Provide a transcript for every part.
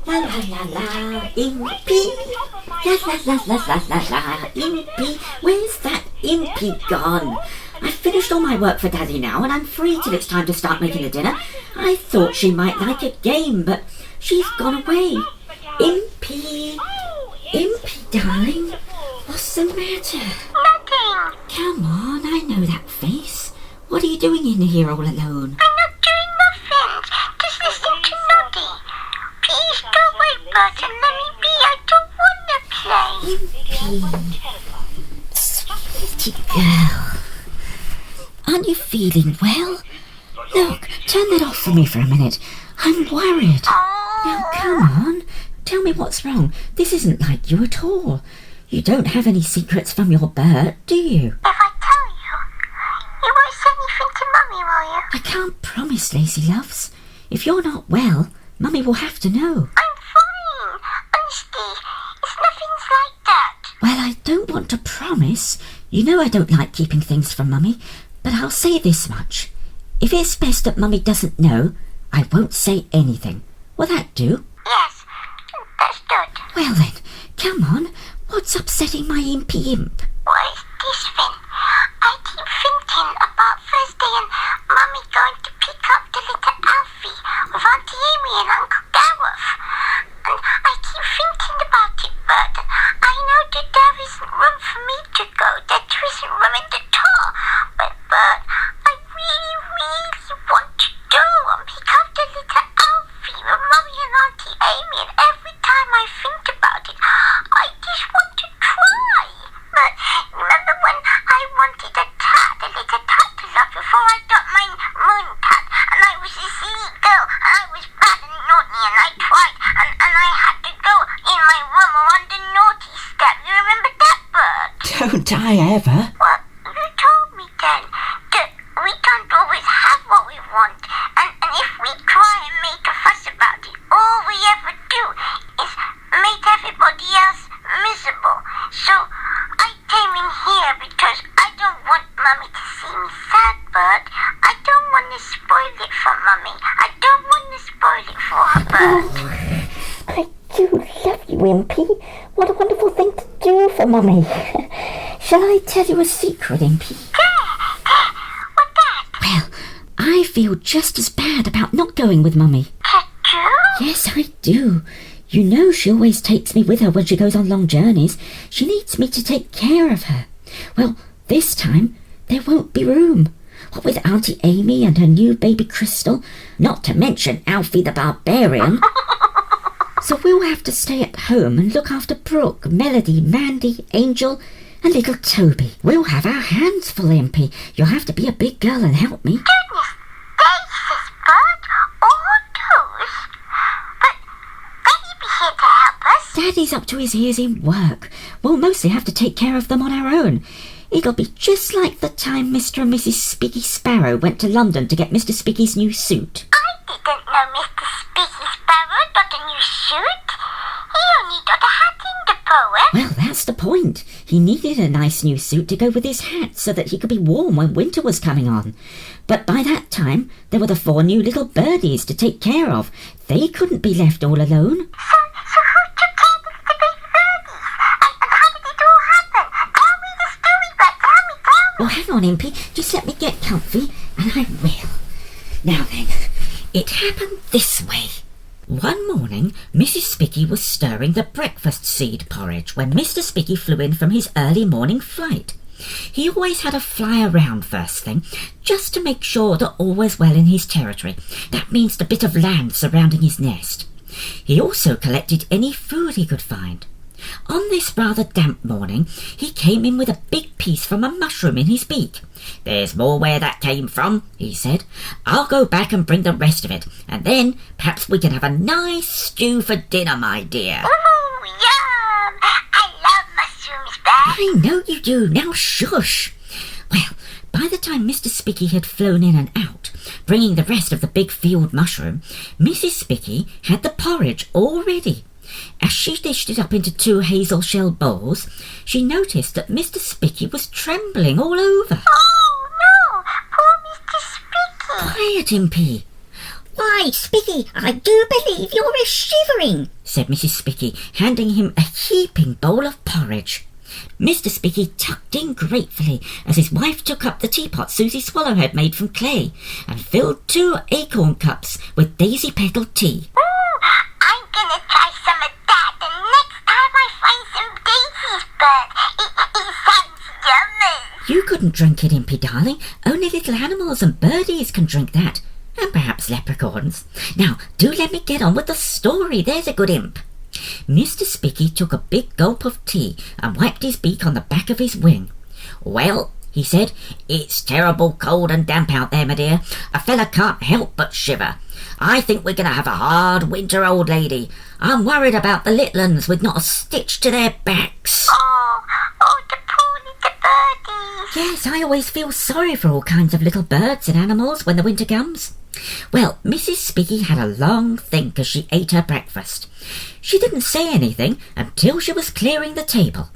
La la la la, Impy. La la la la la la la, Impy. Where's that Impy gone? I've finished all my work for Daddy now, and I'm free till it's time to start making the dinner. I thought she might like a game, but she's gone away. Impy. Impy, darling. What's the matter? Nothing. Come on, I know that face. What are you doing in here all alone? I'm not doing nothing. Just listening to Noddy. Please go away, Bert, and let me be. I don't want to play. Impy. Sweetie girl. Aren't you feeling well? Look, turn that off for me for a minute. I'm worried. Now, come on. Tell me what's wrong. This isn't like you at all. You don't have any secrets from your Bert, do you? If I tell you won't say anything to Mummy, will you? I can't promise, Lacey loves. If you're not well, Mummy will have to know. I'm fine. Honestly, it's nothing like that. Well, I don't want to promise. You know I don't like keeping things from Mummy, but I'll say this much. If it's best that Mummy doesn't know, I won't say anything. Will that do? Yes, that's good. Well then, come on. What's upsetting my Impy imp? What is this thing? I keep thinking about Thursday and Mummy going to pick up the little Alfie with Auntie Amy and Uncle Gareth. And I keep thinking about it, Bert. I know that there isn't room for me to go. There isn't room in the car. But Bert, I really, really want to go and pick up the little Alfie with Mummy and Auntie Amy. And every time I think about it, I just want to try. But remember when I wanted a tat, a little tattler before I got my moon tat, and I was a silly girl, and I was bad and naughty, and I tried, and I had to go in my room or on the naughty step. You remember that, Bert? Don't I ever? Well, you told me then that we can't always have what we want, and if we try and make a fuss about it, all we ever do is make everybody else miserable. So I came in here because I don't want Mummy to see me sad, Bert. I don't want to spoil it for Mummy. I don't want to spoil it for her, Bert. I do love you, Impy. What a wonderful thing to do for Mummy. Shall I tell you a secret, Impy? What's that? Well, I feel just as bad about not going with Mummy. You? Yes, I do. You know she always takes me with her when she goes on long journeys. She needs me to take care of her. Well, this time there won't be room. What with Auntie Amy and her new baby Crystal, not to mention Alfie the Barbarian. So we'll have to stay at home and look after Brooke, Melody, Mandy, Angel and little Toby. We'll have our hands full, Impy. You'll have to be a big girl and help me. Goodness gracious, Bert. All those? But Daddy be here to help us. Daddy's up to his ears in work. We'll mostly have to take care of them on our own. It'll be just like the time Mr. and Mrs. Spicky Sparrow went to London to get Mr. Spicky's new suit. I didn't know Mr. Spicky Sparrow got a new suit. He only got a hat in the poem. Well, that's the point. He needed a nice new suit to go with his hat so that he could be warm when winter was coming on. But by that time, there were the 4 new little birdies to take care of. They couldn't be left all alone. So who took care of the baby birdies? And how did it all happen? Tell me the story, Bert. Tell me. Well, hang on, Impy. Just let me get comfy, and I will. Now then, it happened this way. One morning, Mrs. Spicky was stirring the breakfast seed porridge when Mr. Spicky flew in from his early morning flight. He always had a fly around first thing, just to make sure that all was well in his territory. That means the bit of land surrounding his nest. He also collected any food he could find. On this rather damp morning, he came in with a big piece from a mushroom in his beak. "There's more where that came from," he said. "I'll go back and bring the rest of it, and then perhaps we can have a nice stew for dinner, my dear." Ooh, yum! I love mushrooms, Bert. I know you do. Now shush. Well, by the time Mr. Spicky had flown in and out, bringing the rest of the big field mushroom, Mrs. Spicky had the porridge all ready. As she dished it up into 2 hazel shell bowls, she noticed that Mr. Spicky was trembling all over. Oh, no! Poor Mr. Spicky. Quiet, Impy. "Why, Spicky, I do believe you're a-shivering," said Mrs. Spicky, handing him a heaping bowl of porridge. Mr. Spicky tucked in gratefully as his wife took up the teapot Susie Swallow had made from clay and filled 2 acorn cups with daisy-petaled tea. Ooh, I'm gonna try some of that the next time I find some daisies, Bert. It sounds yummy. You couldn't drink it, Impy darling. Only little animals and birdies can drink that. And perhaps leprechauns. Now, do let me get on with the story, there's a good imp. Mr. Spicky took a big gulp of tea and wiped his beak on the back of his wing. "Well," he said, "it's terrible cold and damp out there, my dear. A fella can't help but shiver. I think we're going to have a hard winter, old lady. I'm worried about the little uns with not a stitch to their backs." Oh, the poor little birdies. Yes, I always feel sorry for all kinds of little birds and animals when the winter comes. Well, Mrs. Spicky had a long think as she ate her breakfast. She didn't say anything until she was clearing the table.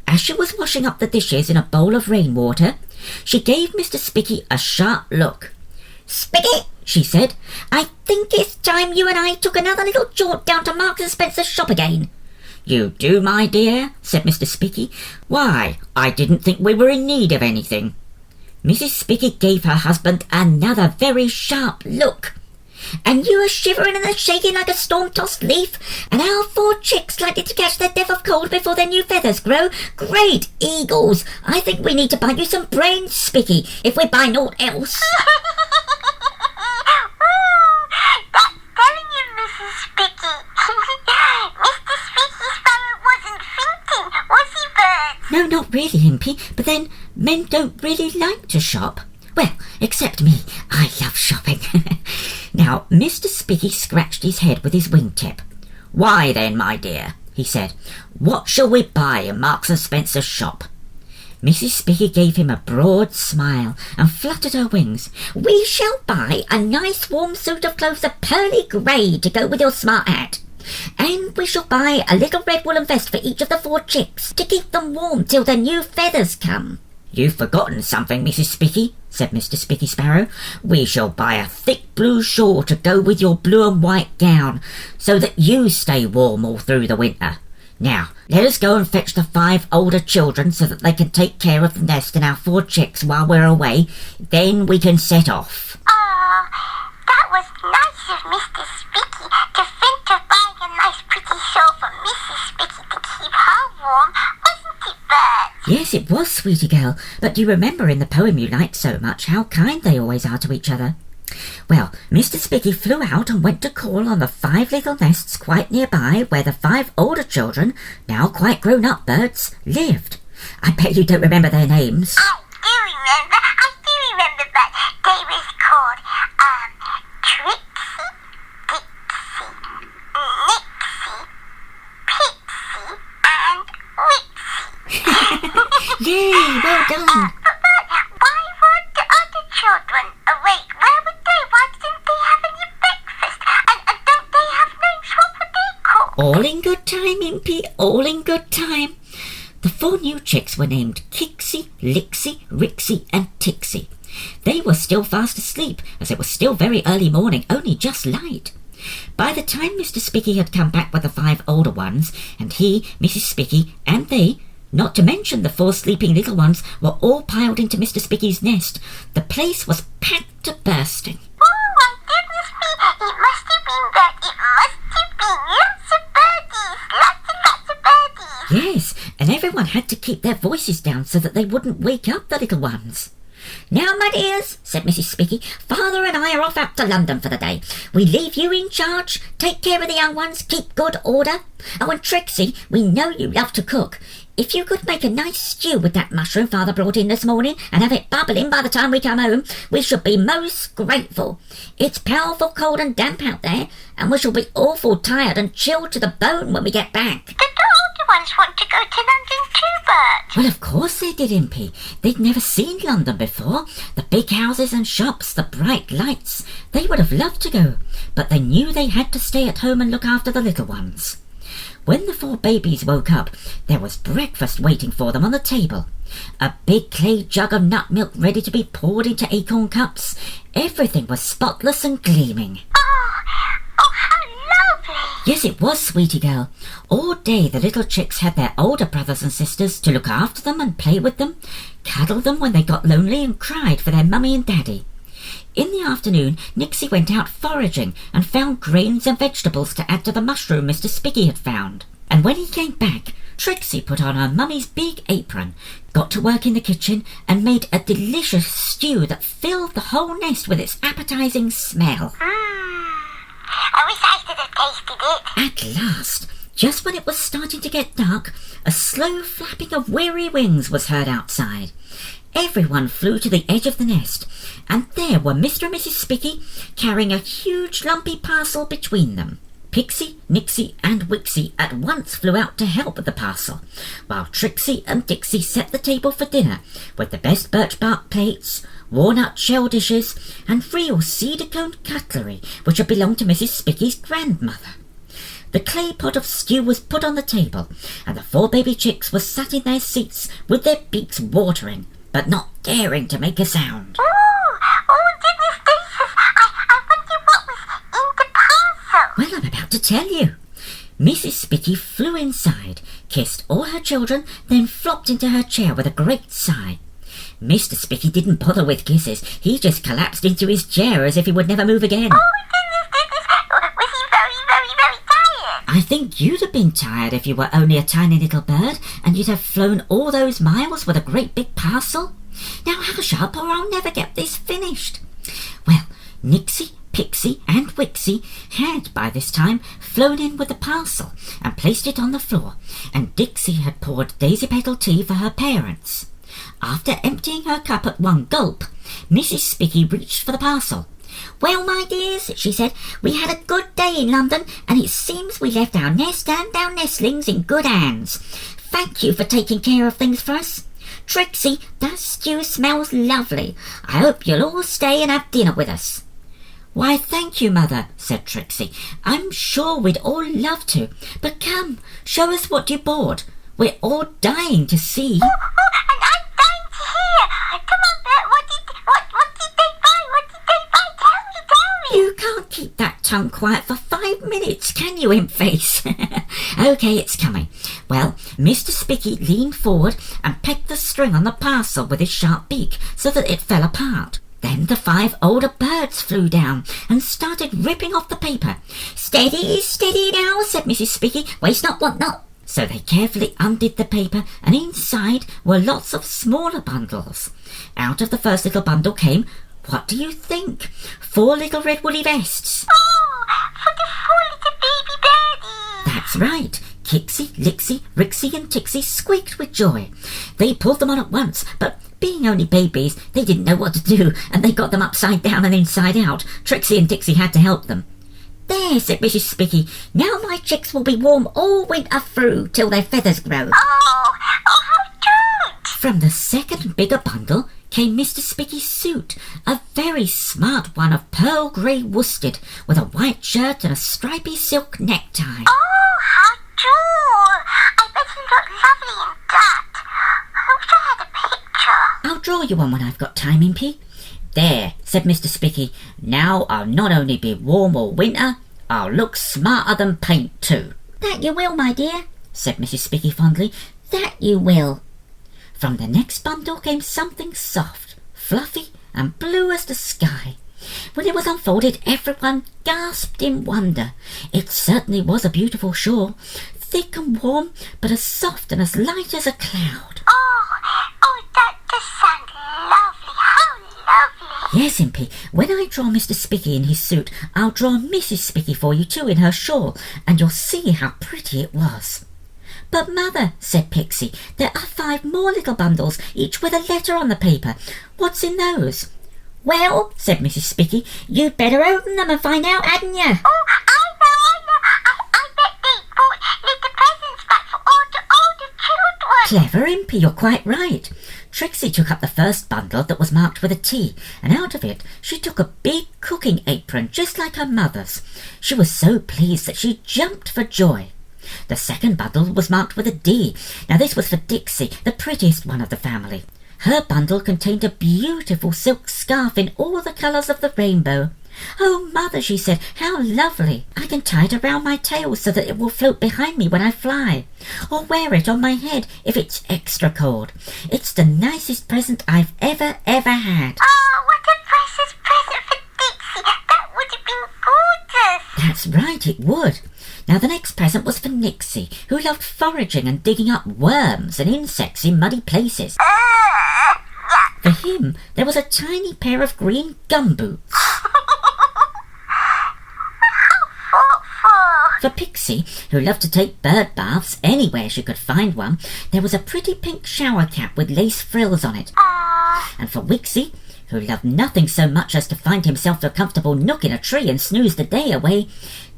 As she was washing up the dishes in a bowl of rainwater, she gave Mr. Spicky a sharp look. "Spicky," she said, "I think it's time you and I took another little jaunt down to Marks and Spencer's shop again." "You do, my dear?" said Mr. Spicky. "Why, I didn't think we were in need of anything." Mrs. Spicky gave her husband another very sharp look. "And you are shivering and shaking like a storm-tossed leaf, and our 4 chicks likely to catch their death of cold before their new feathers grow. Great eagles! I think we need to buy you some brains, Spicky, if we buy naught else." That's telling you, Mrs. Spicky. Mr. Spicky Sparrow wasn't thinking, was he, Bert? "No, not really, Impy, but then men don't really like to shop. Well, except me. I love shopping." Now, Mr. Spicky scratched his head with his wingtip. "Why then, my dear," he said, "what shall we buy in Marks and Spencer's shop?" Mrs. Spicky gave him a broad smile and fluttered her wings. "We shall buy a nice warm suit of clothes of pearly grey to go with your smart hat. And we shall buy a little red woolen vest for each of the 4 chicks to keep them warm till their new feathers come." "You've forgotten something, Mrs. Spicky," said Mr. Spicky Sparrow. "We shall buy a thick blue shawl to go with your blue and white gown, so that you stay warm all through the winter. Now, let us go and fetch the 5 older children so that they can take care of the nest and our 4 chicks while we're away. Then we can set off." Oh, that was nice of Mr. Spicky to think of buying a nice pretty shawl for Mrs. Spicky to keep her warm, wasn't it, Bert? "Yes, it was, sweetie girl, but do you remember in the poem you liked so much how kind they always are to each other? Well, Mr. Spicky flew out and went to call on the 5 little nests quite nearby where the 5 older children, now quite grown-up birds, lived. I bet you don't remember their names." I do remember, but they was called, Trixie, Dixie, Nixie, Pixie, and Witsy. Yay, well done. But why weren't the other children awake? Where were they? Why didn't they have any breakfast? And don't they have names? What were they called? All in good time, Impy, all in good time. The 4 new chicks were named Kixie, Lixie, Rixie, and Tixie. They were still fast asleep, as it was still very early morning, only just light. By the time Mr. Spicky had come back with the 5 older ones, and he, Mrs. Spicky, and they, not to mention the 4 sleeping little ones, were all piled into Mr. Spicky's nest, the place was packed to bursting. Oh, my goodness me! It must have been that. It must have been lots of birdies. Lots and lots of birdies. Yes, and everyone had to keep their voices down so that they wouldn't wake up the little ones. "Now, my dears," said Mrs. Spicky, "Father and I are off out to London for the day. We leave you in charge. Take care of the young ones. Keep good order. Oh, and Trixie, we know you love to cook. If you could make a nice stew with that mushroom Father brought in this morning and have it bubbling by the time we come home, we should be most grateful. It's powerful cold and damp out there, and we shall be awful tired and chilled to the bone when we get back." Did the older ones want to go to London too, Bert? Well, of course they did, Impy. They'd never seen London before. The big houses and shops, the bright lights. They would have loved to go, but they knew they had to stay at home and look after the little ones. When the 4 babies woke up, there was breakfast waiting for them on the table. A big clay jug of nut milk ready to be poured into acorn cups. Everything was spotless and gleaming. Yes, it was, sweetie girl. All day the little chicks had their older brothers and sisters to look after them and play with them, cuddle them when they got lonely and cried for their mummy and daddy. In the afternoon, Nixie went out foraging and found grains and vegetables to add to the mushroom Mr. Spicky had found. And when he came back, Trixie put on her mummy's big apron, got to work in the kitchen and made a delicious stew that filled the whole nest with its appetising smell. I wish I could have tasted it. At last, just when it was starting to get dark, a slow flapping of weary wings was heard outside. Everyone flew to the edge of the nest, and there were Mr. and Mrs. Spicky carrying a huge lumpy parcel between them. Pixie, Nixie and Wixie at once flew out to help with the parcel, while Trixie and Dixie set the table for dinner with the best birch bark plates, walnut shell dishes and real cedar-coned cutlery which had belonged to Mrs. Spicky's grandmother. The clay pot of stew was put on the table, and the 4 baby chicks were sat in their seats with their beaks watering, but not daring to make a sound. Oh, goodness gracious, I wonder what was in the parcel. Well, I'm about to tell you. Mrs. Spicky flew inside, kissed all her children, then flopped into her chair with a great sigh. Mr. Spicky didn't bother with kisses. He just collapsed into his chair as if he would never move again. Oh, goodness. Was he very tired? I think you'd have been tired if you were only a tiny little bird and you'd have flown all those miles with a great big parcel. Now hush up or I'll never get this finished. Well, Nixie, Pixie and Wixie had by this time flown in with the parcel and placed it on the floor, and Dixie had poured daisy petal tea for her parents. After emptying her cup at one gulp, Mrs. Spicky reached for the parcel. "Well, my dears," she said, "we had a good day in London, and it seems we left our nest and our nestlings in good hands. Thank you for taking care of things for us. Trixie, that stew smells lovely. I hope you'll all stay and have dinner with us." "Why, thank you, Mother," said Trixie. "I'm sure we'd all love to. But come, show us what you bought. We're all dying to see." And I'm dying to hear. Come on, Bert, what did they buy? What did they buy? Tell me. You can't keep that tongue quiet for 5 minutes, can you, imp-face? OK, it's coming. Well, Mr. Spicky leaned forward and pecked the string on the parcel with his sharp beak so that it fell apart. Then the 5 older birds flew down and started ripping off the paper. "Steady, steady now," said Mrs. Spicky. "Waste not, want not." So they carefully undid the paper, and inside were lots of smaller bundles. Out of the first little bundle came, what do you think? 4 little red woolly vests. Oh, for the 4 little baby birdies. That's right. Kixie, Lixie, Rixie and Tixie squeaked with joy. They pulled them on at once, but being only babies, they didn't know what to do, and they got them upside down and inside out. Trixie and Dixie had to help them. "There," said Mrs. Spicky. "Now my chicks will be warm all winter through till their feathers grow." Oh, how cute. From the second bigger bundle came Mr. Spicky's suit, a very smart one of pearl grey worsted, with a white shirt and a stripy silk necktie. Oh, how cool. I bet you look lovely in that. I wish I had a picture. "I'll draw you one when I've got time, Impy." "There," said Mr. Spicky. "Now I'll not only be warm all winter, I'll look smarter than paint too." "That you will, my dear," said Mrs. Spicky fondly. "That you will." From the next bundle came something soft, fluffy and blue as the sky. When it was unfolded, everyone gasped in wonder. It certainly was a beautiful shawl, thick and warm, but as soft and as light as a cloud. Oh, that does sound lovely. How lovely. "Yes, Impy, when I draw Mr. Spicky in his suit, I'll draw Mrs. Spicky for you too in her shawl, and you'll see how pretty it was." "But, Mother," said Pixie, "there are 5 more little bundles, each with a letter on the paper. What's in those?" "Well," said Mrs. Spicky, "you'd better open them and find out, hadn't you?" Oh, I know. I bet they bought little presents back for all the children. "Clever, Impy, you're quite right." Trixie took up the first bundle that was marked with a T, and out of it she took a big cooking apron just like her mother's. She was so pleased that she jumped for joy. The second bundle was marked with a D. Now this was for Dixie, the prettiest one of the family. Her bundle contained a beautiful silk scarf in all the colours of the rainbow. "Oh, Mother," she said, "how lovely. I can tie it around my tail so that it will float behind me when I fly, or wear it on my head if it's extra cold. It's the nicest present I've ever had." Oh, what a precious present for Dixie. That would have been gorgeous. That's right, it would. Now the next present was for Nixie, who loved foraging and digging up worms and insects in muddy places. For him, there was a tiny pair of green gumboots. For Pixie, who loved to take bird baths anywhere she could find one, there was a pretty pink shower cap with lace frills on it. And for Wixie, who loved nothing so much as to find himself a comfortable nook in a tree and snooze the day away,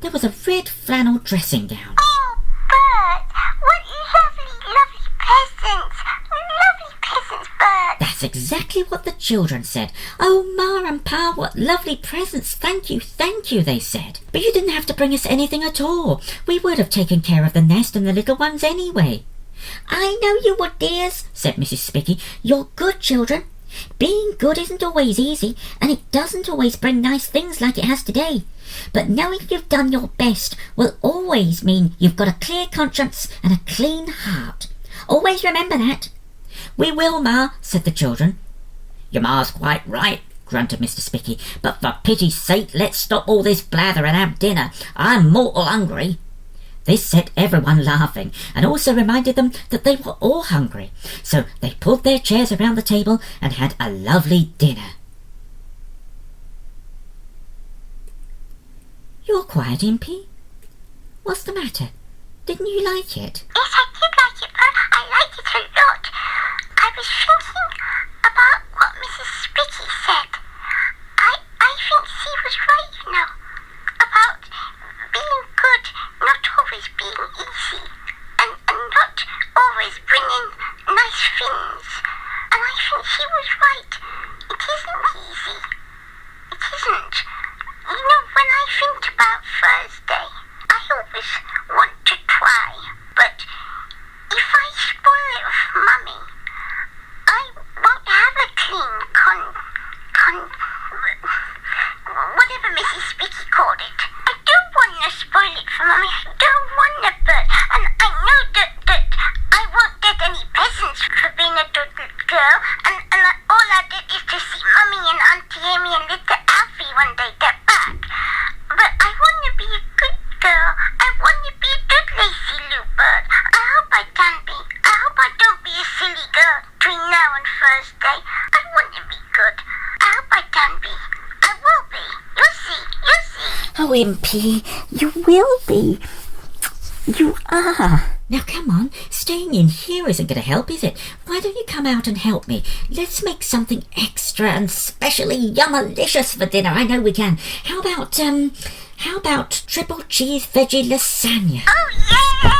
there was a red flannel dressing gown. Oh, Bert, what lovely presents. Lovely presents, Bert. That's exactly what the children said. "Oh, Ma and Pa, what lovely presents. Thank you, they said. But you didn't have to bring us anything at all. We would have taken care of the nest and the little ones anyway." "I know you would, dears," said Mrs. Spicky. "You're good children. Being good isn't always easy, and it doesn't always bring nice things like it has today. But knowing you've done your best will always mean you've got a clear conscience and a clean heart. Always remember that." "We will, Ma," said the children. "Your Ma's quite right," grunted Mr. Spicky. "But for pity's sake, let's stop all this blather and have dinner. I'm mortal hungry." This set everyone laughing, and also reminded them that they were all hungry. So they pulled their chairs around the table and had a lovely dinner. "You're quiet, Impy. What's the matter? Didn't you like it?" Yes, I did like it, Bert. I liked it a lot. I was thinking about what Mrs. Spicky said. I think she was right, you know, about being good, not always being easy, and not always bringing nice things. And I think she was right. It isn't easy. It isn't. You know, when I think about Thursday, I always want to try, but if I spoil it with Mummy, I won't have a clean whatever Mrs. Spicky called it. I don't want to spoil it for Mummy. I don't want to, Bert. And I know that I won't get any presents for being a good girl, and all I did is to see Mummy and Auntie Amy and little Alfie when they get back. But I want to be a good girl. I want to be a good Lacey Lou, Bert. I hope I can be. I hope I don't be a silly girl between now and Thursday. I want to be good. I hope I can be. I will be. You'll see. You'll see. "Oh, Impy, you will be. You are. Now come on, staying in here isn't going to help, is it? Why don't you come out and help me? Let's make something extra and specially yummalicious for dinner. I know we can. How about triple cheese veggie lasagna?" Oh, yay!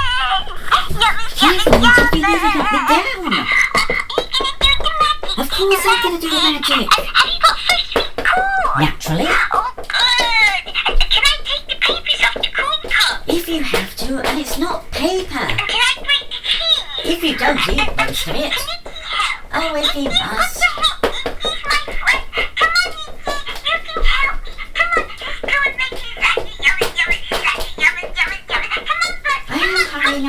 Yummy, Careful, yummy, you yummy. nearly knocked me down. Are you going to do the magic? Of course I'm going to do the magic. Have you got first sweet corn? Naturally. Oh, good. Can I take the papers off the corn cob? If you have to, and it's not paper. Can I break the cheese? If you don't eat most of it. Can Nicky help? Oh, if you What must. the heck? He's my friend. Come on, Nicky. You can help me. Come on, let's go and make lasagna. Yummy, yummy, lasagna. Yummy, yummy, yummy. Come on, Bert.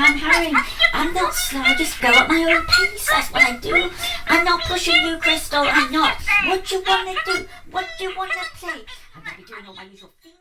I'm hurrying. I'm not slow. I just go at my own pace. That's what I do. I'm not pushing you, Crystal. I'm not. What do you want to do? What do you want to play? I'm going to be doing all my usual things.